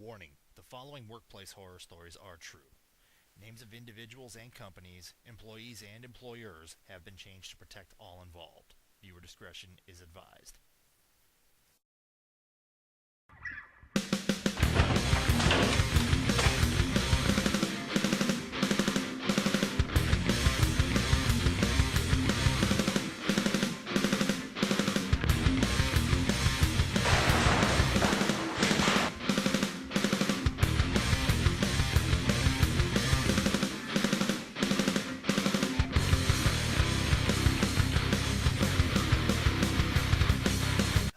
Warning, the following workplace horror stories are true. Names of individuals and companies, employees and employers have been changed to protect all involved. Viewer discretion is advised.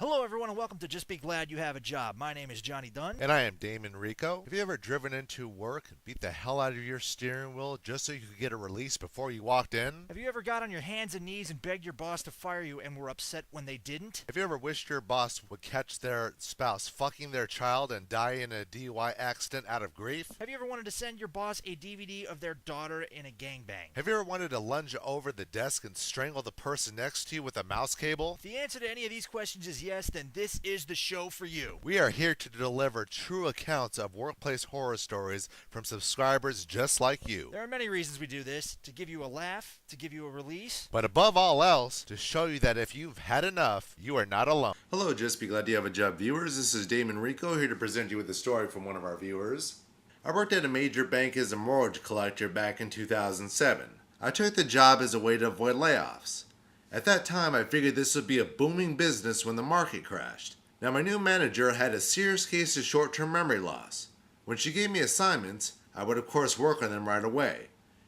Hello everyone and welcome to Just Be Glad You Have a Job. My name is Johnny Dunn. And I am Damon Rico. Have you ever driven into work and beat the hell out of your steering wheel just so you could get a release before you walked in? Have you ever got on your hands and knees and begged your boss to fire you and were upset when they didn't? Have you ever wished your boss would catch their spouse fucking their child and die in a DUI accident out of grief? Have you ever wanted to send your boss a DVD of their daughter in a gangbang? Have you ever wanted to lunge over the desk and strangle the person next to you with a mouse cable? If the answer to any of these questions is yes, then this is the show for you. We are here to deliver true accounts of workplace horror stories from subscribers just like you. There are many reasons we do this: to give you a laugh, to give you a release, But above all else, to show you that if you've had enough, you are not alone. Hello, Just Be Glad You Have a Job viewers. This is Damon Rico here to present you with a story from one of our viewers. I worked at a major bank as a mortgage collector back in 2007. I took the job as a way to avoid layoffs. At that time, I figured this would be a booming business when the market crashed. Now, my new manager had a serious case of short-term memory loss. When she gave me assignments, I would of course work on them right away.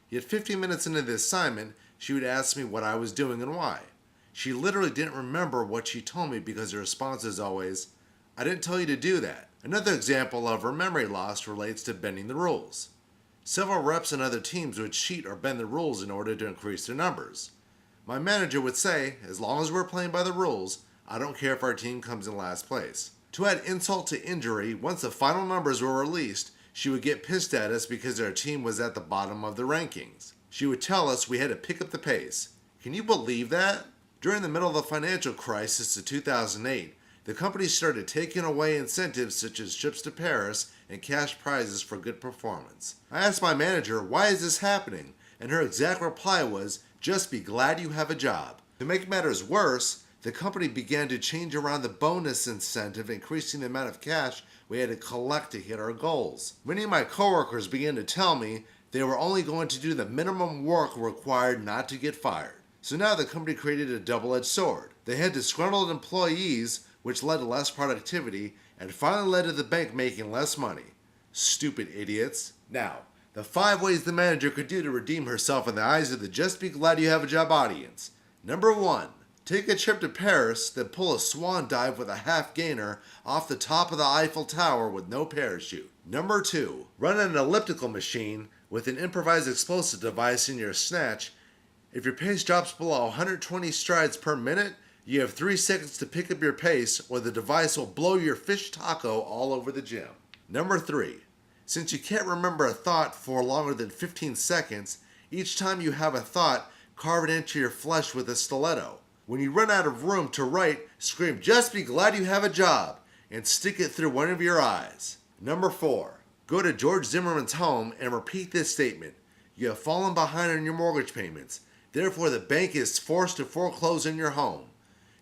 Yet 15 minutes into the assignment, she would ask me what I was doing and why. She literally didn't remember what she told me because her response is always, "I didn't tell you to do that." Another example of her memory loss relates to bending the rules. Several reps and other teams would cheat or bend the rules in order to increase their numbers. My manager would say, as long as we're playing by the rules, I don't care if our team comes in last place. To add insult to injury, once the final numbers were released, she would get pissed at us because our team was at the bottom of the rankings. She would tell us we had to pick up the pace. Can you believe that? During the middle of the financial crisis of 2008, the company started taking away incentives such as trips to Paris and cash prizes for good performance. I asked my manager, why is this happening? And her exact reply was, just be glad you have a job. To make matters worse, the company began to change around the bonus incentive, increasing the amount of cash we had to collect to hit our goals. Many of my coworkers began to tell me they were only going to do the minimum work required not to get fired. So now the company created a double-edged sword. They had disgruntled employees, which led to less productivity, and finally led to the bank making less money. Stupid idiots. Now, the 5 ways the manager could do to redeem herself in the eyes of the Just Be Glad You Have a Job audience. Number 1. Take a trip to Paris, then pull a swan dive with a half gainer off the top of the Eiffel Tower with no parachute. Number 2. Run an elliptical machine with an improvised explosive device in your snatch. If your pace drops below 120 strides per minute, you have 3 seconds to pick up your pace or the device will blow your fish taco all over the gym. Number 3. Since you can't remember a thought for longer than 15 seconds, each time you have a thought, carve it into your flesh with a stiletto. When you run out of room to write, scream, "Just be glad you have a job," and stick it through one of your eyes. Number 4. Go to George Zimmerman's home and repeat this statement. You have fallen behind on your mortgage payments. Therefore, the bank is forced to foreclose on your home.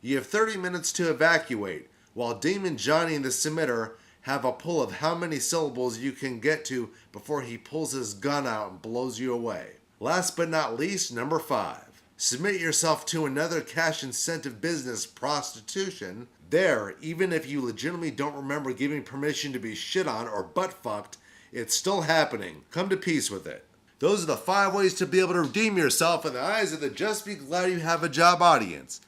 You have 30 minutes to evacuate, while Damon and Johnny and the submitter have a pull of how many syllables you can get to before he pulls his gun out and blows you away. Last but not least, number 5. Submit yourself to another cash incentive business, prostitution. There, even if you legitimately don't remember giving permission to be shit on or butt fucked, it's still happening. Come to peace with it. Those are the 5 ways to be able to redeem yourself in the eyes of the Just Be Glad You Have a Job audience.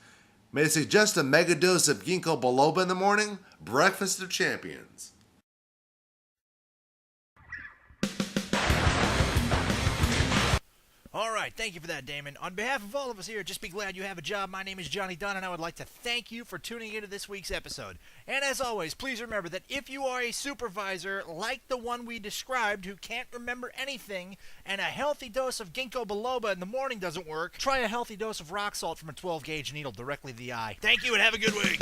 May I suggest a mega dose of Ginkgo Biloba in the morning? Breakfast of Champions. All right, thank you for that, Damon. On behalf of all of us here, Just Be Glad You Have a Job, my name is Johnny Dunn, and I would like to thank you for tuning into this week's episode. And as always, please remember that if you are a supervisor like the one we described who can't remember anything, and a healthy dose of Ginkgo Biloba in the morning doesn't work, try a healthy dose of rock salt from a 12-gauge needle directly to the eye. Thank you, and have a good week.